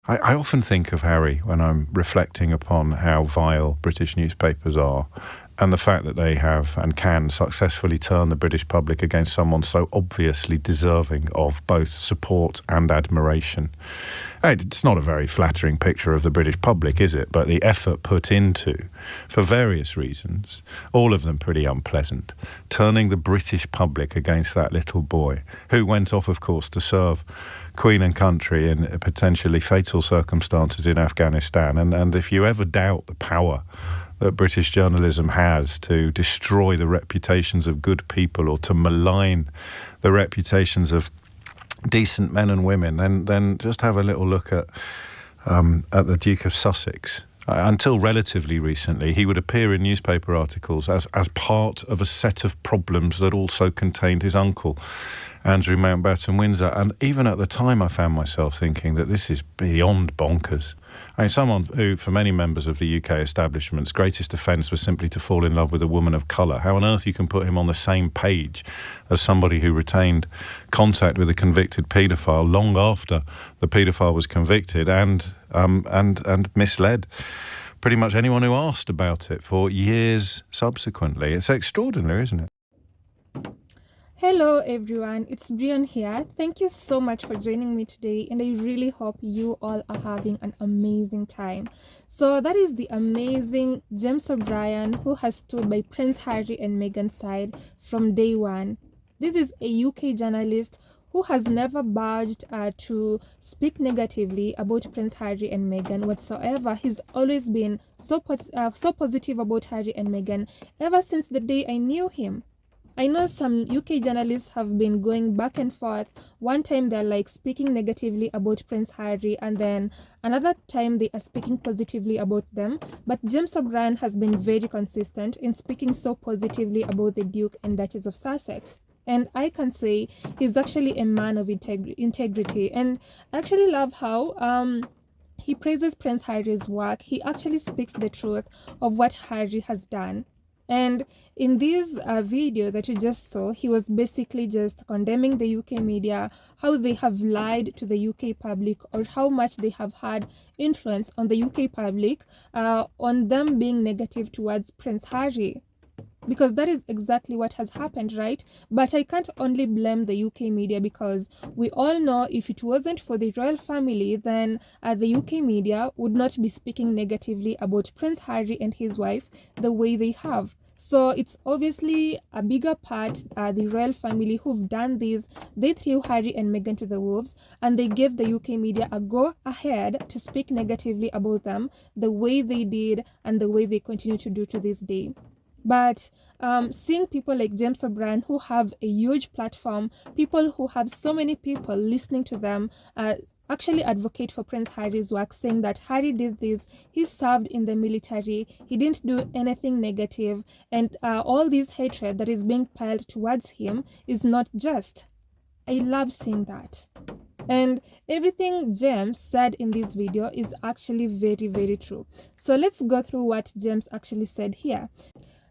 I often think of Harry when I'm reflecting upon how vile British newspapers are, and the fact that they have and can successfully turn the British public against someone so obviously deserving of both support and admiration. It's not a very flattering picture of the British public, is it? But the effort put into, for various reasons, all of them pretty unpleasant, turning the British public against that little boy, who went off, of course, to serve Queen and country in potentially fatal circumstances in Afghanistan. And if you ever doubt the power that British journalism has to destroy the reputations of good people or to malign the reputations of decent men and women, then just have a little look at the Duke of Sussex. Until relatively recently, he would appear in newspaper articles as part of a set of problems that also contained his uncle, Andrew Mountbatten Windsor. And even at the time, I found myself thinking that this is beyond bonkers. I mean, someone who, for many members of the UK establishment's greatest offence was simply to fall in love with a woman of colour. How on earth you can put him on the same page as somebody who retained contact with a convicted paedophile long after the paedophile was convicted and misled pretty much anyone who asked about it for years subsequently? It's extraordinary, isn't it? Hello everyone, it's Brian here. Thank you so much for joining me today, and I really hope you all are having an amazing time. So that is the amazing James O'Brien, who has stood by Prince Harry and Meghan's side from day one. This is a UK journalist who has never budged to speak negatively about Prince Harry and Meghan whatsoever. He's always been so positive about Harry and Meghan ever since the day I knew him. I know some UK journalists have been going back and forth. One time they're like speaking negatively about Prince Harry, and then another time they are speaking positively about them. But James O'Brien has been very consistent in speaking so positively about the Duke and Duchess of Sussex. And I can say he's actually a man of integrity. And I actually love how he praises Prince Harry's work. He actually speaks the truth of what Harry has done. And in this video that you just saw, he was basically just condemning the UK media, how they have lied to the UK public, or how much they have had influence on the UK public on them being negative towards Prince Harry. Because that is exactly what has happened, right? But I can't only blame the UK media, because we all know if it wasn't for the royal family, then the UK media would not be speaking negatively about Prince Harry and his wife the way they have. So it's obviously a bigger part, the royal family who've done this. They threw Harry and Meghan to the wolves, and they gave the UK media a go ahead to speak negatively about them the way they did and the way they continue to do to this day. But seeing people like James O'Brien, who have a huge platform, people who have so many people listening to them, actually advocate for Prince Harry's work, saying that Harry did this, he served in the military, he didn't do anything negative, and all this hatred that is being piled towards him is not just. I love seeing that. And everything James said in this video is actually very, very true. So let's go through what James actually said here.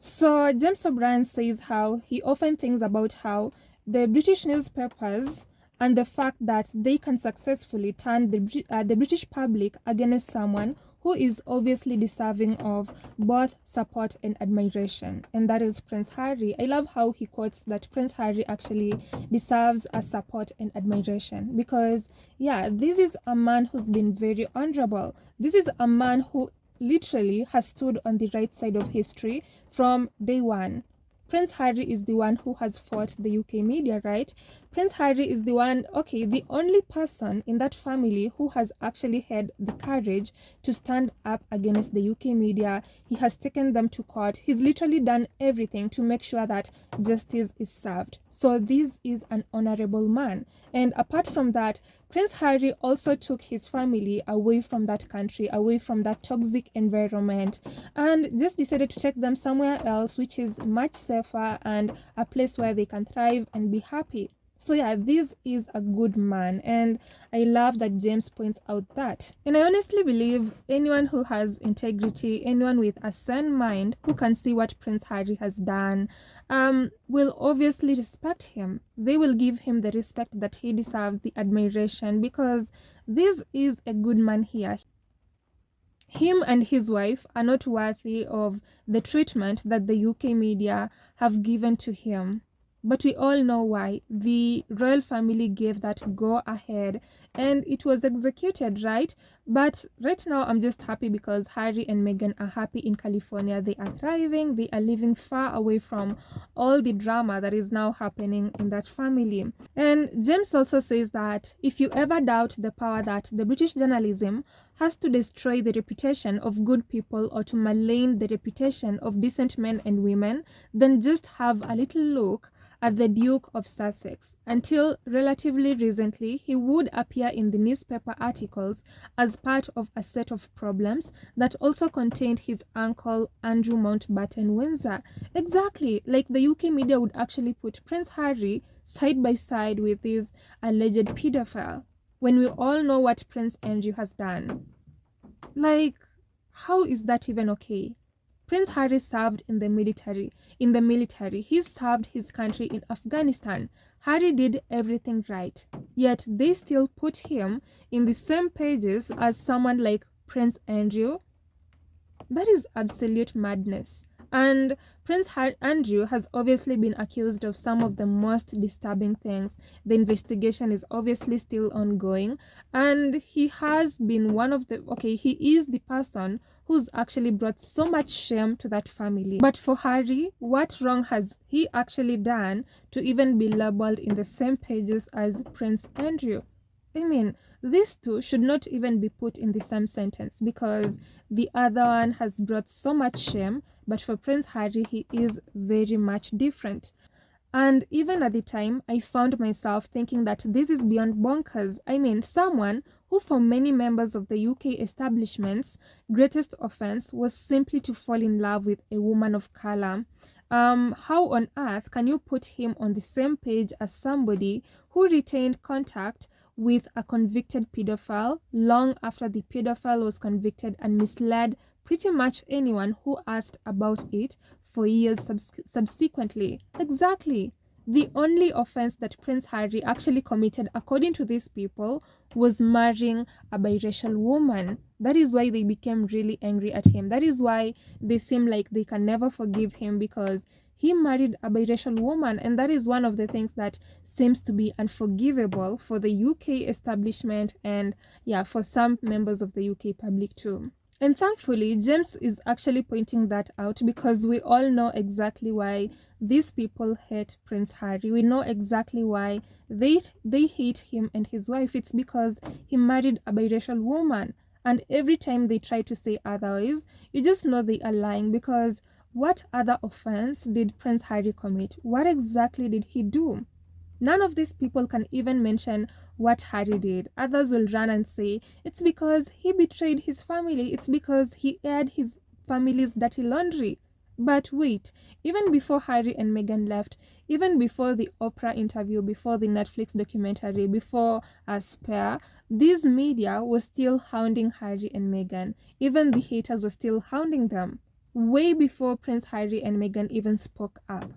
So James O'Brien says how he often thinks about how the British newspapers and the fact that they can successfully turn the British public against someone who is obviously deserving of both support and admiration, and that is Prince Harry. I love how he quotes that Prince Harry actually deserves a support and admiration, because yeah, this is a man who's been very honorable. This is a man who literally has stood on the right side of history from day one. Prince Harry is the one who has fought the UK media, right? Prince Harry is the one, okay, the only person in that family who has actually had the courage to stand up against the UK media. He has taken them to court. He's literally done everything to make sure that justice is served. So this is an honorable man. And apart from that, Prince Harry also took his family away from that country, away from that toxic environment, and just decided to take them somewhere else, which is much safer and a place where they can thrive and be happy. So yeah, this is a good man, and I love that James points out that. And I honestly believe anyone who has integrity, anyone with a sane mind who can see what Prince Harry has done, will obviously respect him. They will give him the respect that he deserves, the admiration, because this is a good man here. Him and his wife are not worthy of the treatment that the UK media have given to him. But we all know why. The royal family gave that go ahead and it was executed, right? But right now, I'm just happy because Harry and Meghan are happy in California. They are thriving, they are living far away from all the drama that is now happening in that family. And James also says that if you ever doubt the power that the British journalism has to destroy the reputation of good people or to malign the reputation of decent men and women, then just have a little look at the Duke of Sussex. Until relatively recently, he would appear in the newspaper articles as part of a set of problems that also contained his uncle Andrew Mountbatten Windsor. Exactly, like the UK media would actually put Prince Harry side by side with his alleged pedophile, when we all know what Prince Andrew has done. Like, how is that even okay? Prince Harry served in the military. He served his country in Afghanistan. Harry did everything right. Yet they still put him in the same pages as someone like Prince Andrew. That is absolute madness. And Andrew has obviously been accused of some of the most disturbing things. The investigation is obviously still ongoing. And he has been he is the person who's actually brought so much shame to that family. But for Harry, what wrong has he actually done to even be labeled in the same pages as Prince Andrew? I mean, these two should not even be put in the same sentence because the other one has brought so much shame, but for Prince Harry, he is very much different. And even at the time, I found myself thinking that this is beyond bonkers. I mean, someone who, for many members of the UK establishment's greatest offense was simply to fall in love with a woman of color. How on earth can you put him on the same page as somebody who retained contact with a convicted pedophile long after the pedophile was convicted and misled pretty much anyone who asked about it for years subsequently? Exactly. The only offense that Prince Harry actually committed, according to these people, was marrying a biracial woman. That is why they became really angry at him. That is why they seem like they can never forgive him because he married a biracial woman. And that is one of the things that seems to be unforgivable for the UK establishment and, yeah, for some members of the UK public too. And thankfully, James is actually pointing that out because we all know exactly why these people hate Prince Harry. We know exactly why they hate him and his wife. It's because he married a biracial woman. And every time they try to say otherwise, you just know they are lying because what other offense did Prince Harry commit? What exactly did he do? None of these people can even mention what Harry did. Others will run and say, it's because he betrayed his family, it's because he aired his family's dirty laundry. But wait, even before Harry and Meghan left, even before the Oprah interview, before the Netflix documentary, before a Spare, this media was still hounding Harry and Meghan. Even the haters were still hounding them. Way before Prince Harry and Meghan even spoke up.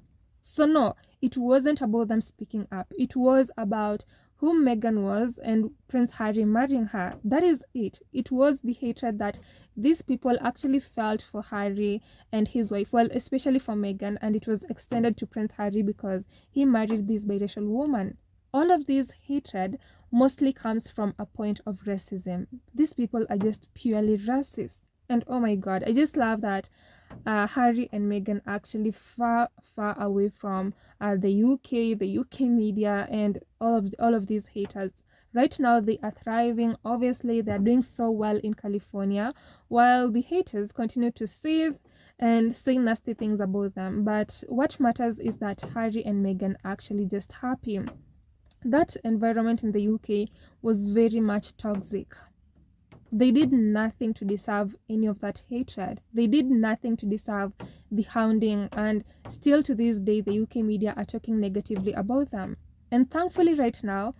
So no, it wasn't about them speaking up. It was about who Meghan was and Prince Harry marrying her. That is it. It was the hatred that these people actually felt for Harry and his wife. Well, especially for Meghan, and it was extended to Prince Harry because he married this biracial woman. All of this hatred mostly comes from a point of racism. These people are just purely racist. And oh my god, I just love that Harry and Meghan actually far away from the UK media, and all of these haters. Right now, they are thriving. Obviously, they are doing so well in California, while the haters continue to seethe and say nasty things about them. But what matters is that Harry and Meghan are actually just happy. That environment in the UK was very much toxic. They did nothing to deserve any of that hatred. They did nothing to deserve the hounding, and still to this day, the UK media are talking negatively about them. And thankfully, right now,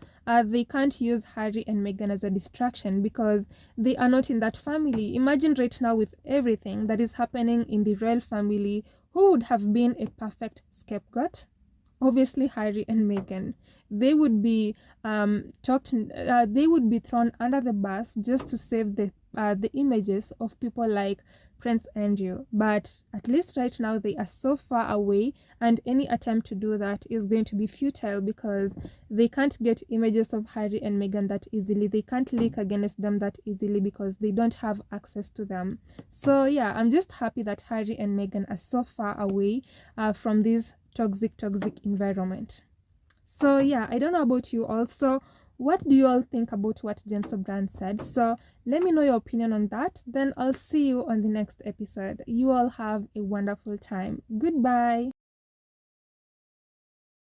they can't use Harry and Meghan as a distraction because they are not in that family. Imagine right now with everything that is happening in the royal family, who would have been a perfect scapegoat? Obviously, Harry and Meghan. They would be they would be thrown under the bus just to save the images of people like Prince Andrew. But at least right now they are so far away, and any attempt to do that is going to be futile because they can't get images of Harry and Meghan that easily. They can't leak against them that easily because they don't have access to them. So yeah, I'm just happy that Harry and Meghan are so far away from this toxic environment. So yeah, I don't know about you also. What do you all think about what James O'Brien said? So let me know your opinion on that. Then I'll see you on the next episode. You all have a wonderful time. Goodbye.